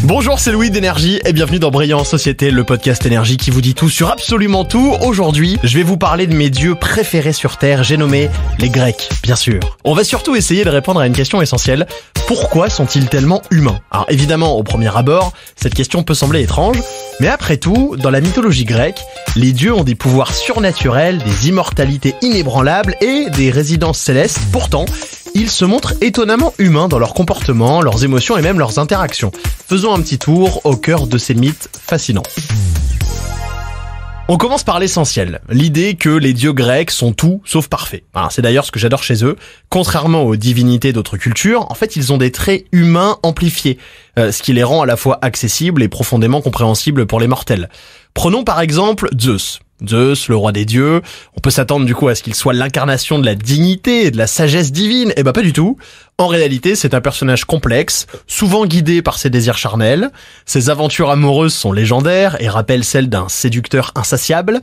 Bonjour, c'est Louis d'Énergie et bienvenue dans Brillant en Société, le podcast énergie qui vous dit tout sur absolument tout. Aujourd'hui, je vais vous parler de mes dieux préférés sur Terre, j'ai nommé les Grecs, bien sûr. On va surtout essayer de répondre à une question essentielle. Pourquoi sont-ils tellement humains ? Alors évidemment, au premier abord, cette question peut sembler étrange, mais après tout, dans la mythologie grecque, les dieux ont des pouvoirs surnaturels, des immortalités inébranlables et des résidences célestes. Pourtant, ils se montrent étonnamment humains dans leur comportement, leurs émotions et même leurs interactions. Faisons un petit tour au cœur de ces mythes fascinants. On commence par l'essentiel, l'idée que les dieux grecs sont tout sauf parfaits. C'est d'ailleurs ce que j'adore chez eux. Contrairement aux divinités d'autres cultures, en fait ils ont des traits humains amplifiés, ce qui les rend à la fois accessibles et profondément compréhensibles pour les mortels. Prenons par exemple Zeus. Zeus, le roi des dieux, on peut s'attendre du coup à ce qu'il soit l'incarnation de la dignité et de la sagesse divine. Eh ben pas du tout. En réalité, c'est un personnage complexe, souvent guidé par ses désirs charnels. Ses aventures amoureuses sont légendaires et rappellent celles d'un séducteur insatiable.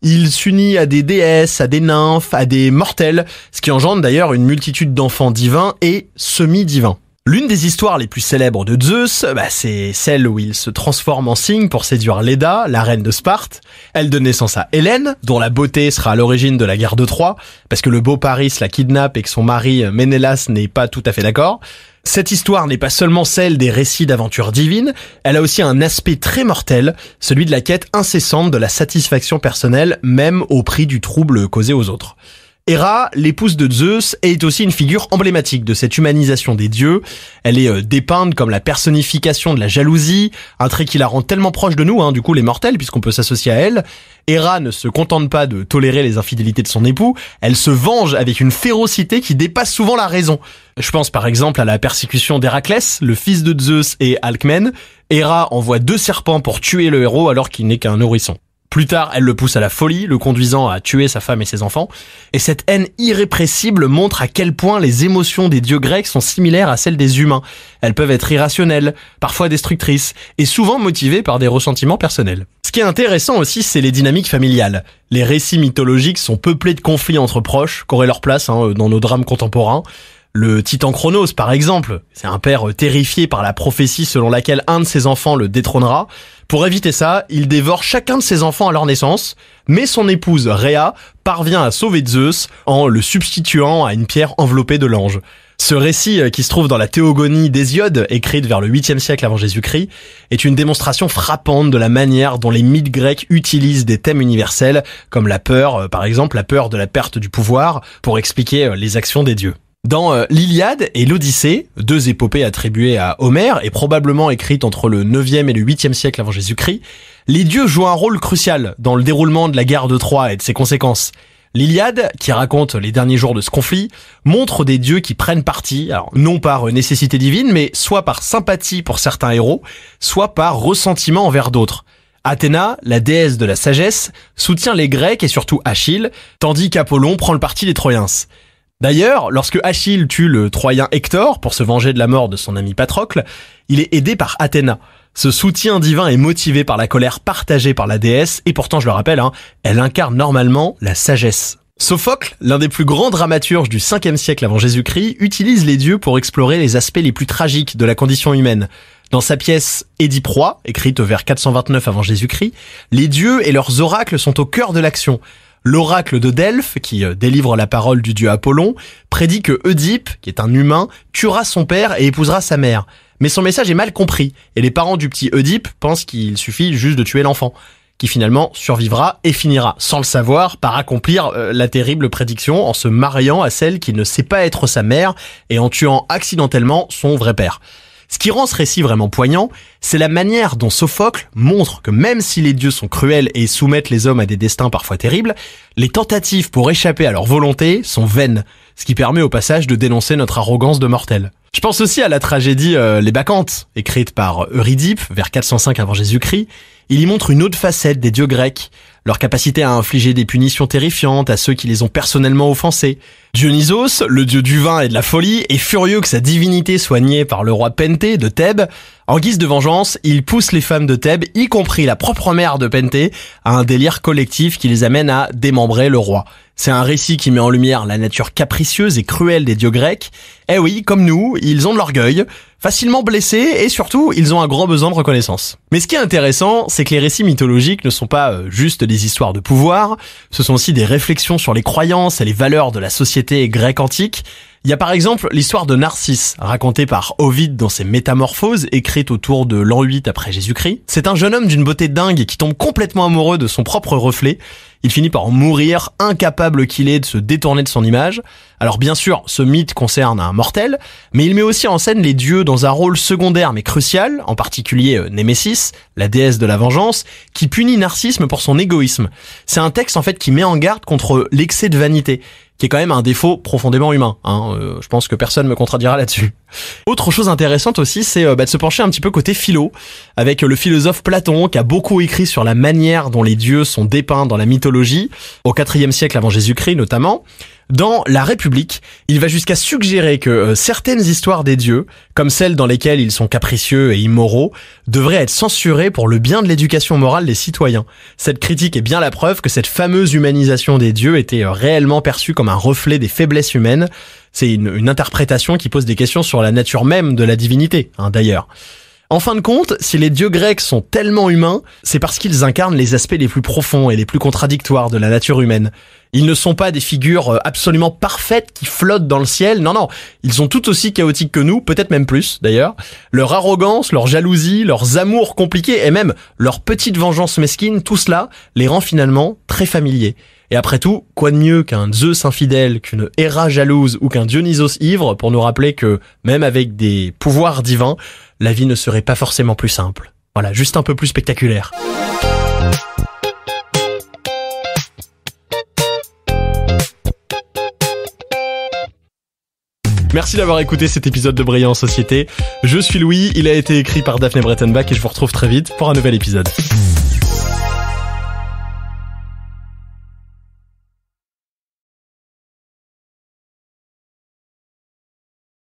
Il s'unit à des déesses, à des nymphes, à des mortels, ce qui engendre d'ailleurs une multitude d'enfants divins et semi-divins. L'une des histoires les plus célèbres de Zeus, c'est celle où il se transforme en cygne pour séduire Léda, la reine de Sparte. Elle donne naissance à Hélène, dont la beauté sera à l'origine de la guerre de Troie, parce que le beau Paris la kidnappe et que son mari Ménélas n'est pas tout à fait d'accord. Cette histoire n'est pas seulement celle des récits d'aventures divines, elle a aussi un aspect très mortel, celui de la quête incessante de la satisfaction personnelle, même au prix du trouble causé aux autres. Héra, l'épouse de Zeus, est aussi une figure emblématique de cette humanisation des dieux. Elle est dépeinte comme la personnification de la jalousie, un trait qui la rend tellement proche de nous, du coup les mortels, puisqu'on peut s'associer à elle. Héra ne se contente pas de tolérer les infidélités de son époux, elle se venge avec une férocité qui dépasse souvent la raison. Je pense par exemple à la persécution d'Héraclès, le fils de Zeus et Alcmène. Héra envoie 2 serpents pour tuer le héros alors qu'il n'est qu'un nourrisson. Plus tard, elle le pousse à la folie, le conduisant à tuer sa femme et ses enfants. Et cette haine irrépressible montre à quel point les émotions des dieux grecs sont similaires à celles des humains. Elles peuvent être irrationnelles, parfois destructrices, et souvent motivées par des ressentiments personnels. Ce qui est intéressant aussi, c'est les dynamiques familiales. Les récits mythologiques sont peuplés de conflits entre proches, qui auraient leur place dans nos drames contemporains. Le titan Chronos, par exemple, c'est un père terrifié par la prophétie selon laquelle un de ses enfants le détrônera. Pour éviter ça, il dévore chacun de ses enfants à leur naissance, mais son épouse Rhea parvient à sauver Zeus en le substituant à une pierre enveloppée de l'ange. Ce récit, qui se trouve dans la Théogonie d'Hésiode, écrite vers le 8e siècle avant Jésus-Christ, est une démonstration frappante de la manière dont les mythes grecs utilisent des thèmes universels, comme la peur, par exemple la peur de la perte du pouvoir, pour expliquer les actions des dieux. Dans l'Iliade et l'Odyssée, 2 épopées attribuées à Homère et probablement écrites entre le 9e et le 8e siècle avant Jésus-Christ, les dieux jouent un rôle crucial dans le déroulement de la guerre de Troie et de ses conséquences. L'Iliade, qui raconte les derniers jours de ce conflit, montre des dieux qui prennent parti, alors non par nécessité divine, mais soit par sympathie pour certains héros, soit par ressentiment envers d'autres. Athéna, la déesse de la sagesse, soutient les Grecs et surtout Achille, tandis qu'Apollon prend le parti des Troyens. D'ailleurs, lorsque Achille tue le Troyen Hector pour se venger de la mort de son ami Patrocle, il est aidé par Athéna. Ce soutien divin est motivé par la colère partagée par la déesse, et pourtant, je le rappelle, elle incarne normalement la sagesse. Sophocle, l'un des plus grands dramaturges du 5e siècle avant Jésus-Christ, utilise les dieux pour explorer les aspects les plus tragiques de la condition humaine. Dans sa pièce Édipe-Roi, écrite vers 429 avant Jésus-Christ, les dieux et leurs oracles sont au cœur de l'action. L'oracle de Delphes, qui délivre la parole du dieu Apollon, prédit que Oedipe, qui est un humain, tuera son père et épousera sa mère. Mais son message est mal compris, et les parents du petit Oedipe pensent qu'il suffit juste de tuer l'enfant, qui finalement survivra et finira, sans le savoir, par accomplir la terrible prédiction en se mariant à celle qui ne sait pas être sa mère et en tuant accidentellement son vrai père. Ce qui rend ce récit vraiment poignant, c'est la manière dont Sophocle montre que même si les dieux sont cruels et soumettent les hommes à des destins parfois terribles, les tentatives pour échapper à leur volonté sont vaines, ce qui permet au passage de dénoncer notre arrogance de mortels. Je pense aussi à la tragédie Les Bacchantes, écrite par Eurydipe vers 405 avant Jésus-Christ. Il y montre une autre facette des dieux grecs, leur capacité à infliger des punitions terrifiantes à ceux qui les ont personnellement offensés. Dionysos, le dieu du vin et de la folie, est furieux que sa divinité soit niée par le roi Pentée de Thèbes. En guise de vengeance, ils poussent les femmes de Thèbes, y compris la propre mère de Pentée, à un délire collectif qui les amène à démembrer le roi. C'est un récit qui met en lumière la nature capricieuse et cruelle des dieux grecs. Eh oui, comme nous, ils ont de l'orgueil, facilement blessés et surtout, ils ont un gros besoin de reconnaissance. Mais ce qui est intéressant, c'est que les récits mythologiques ne sont pas juste des histoires de pouvoir, ce sont aussi des réflexions sur les croyances et les valeurs de la société grecque antique. Il y a par exemple l'histoire de Narcisse, racontée par Ovide dans ses Métamorphoses, écrite autour de l'an 8 après Jésus-Christ. C'est un jeune homme d'une beauté dingue qui tombe complètement amoureux de son propre reflet. Il finit par en mourir, incapable qu'il est de se détourner de son image. Alors bien sûr, ce mythe concerne un mortel, mais il met aussi en scène les dieux dans un rôle secondaire mais crucial, en particulier Némésis, la déesse de la vengeance, qui punit Narcisse pour son égoïsme. C'est un texte en fait qui met en garde contre l'excès de vanité, qui est quand même un défaut profondément humain. Je pense que personne me contredira là-dessus. Autre chose intéressante aussi, c'est de se pencher un petit peu côté philo, avec le philosophe Platon, qui a beaucoup écrit sur la manière dont les dieux sont dépeints dans la mythologie, au IVe siècle avant Jésus-Christ notamment. Dans La République, il va jusqu'à suggérer que certaines histoires des dieux, comme celles dans lesquelles ils sont capricieux et immoraux, devraient être censurées pour le bien de l'éducation morale des citoyens. Cette critique est bien la preuve que cette fameuse humanisation des dieux était réellement perçue comme un reflet des faiblesses humaines. C'est une interprétation qui pose des questions sur la nature même de la divinité, d'ailleurs. En fin de compte, si les dieux grecs sont tellement humains, c'est parce qu'ils incarnent les aspects les plus profonds et les plus contradictoires de la nature humaine. Ils ne sont pas des figures absolument parfaites qui flottent dans le ciel, non, ils sont tout aussi chaotiques que nous, peut-être même plus d'ailleurs. Leur arrogance, leur jalousie, leurs amours compliqués et même leur petite vengeance mesquine, tout cela les rend finalement très familiers. Et après tout, quoi de mieux qu'un Zeus infidèle, qu'une Héra jalouse ou qu'un Dionysos ivre pour nous rappeler que, même avec des pouvoirs divins, la vie ne serait pas forcément plus simple. Voilà, juste un peu plus spectaculaire. Merci d'avoir écouté cet épisode de Brillant en Société. Je suis Louis, il a été écrit par Daphné Brettenbach et je vous retrouve très vite pour un nouvel épisode.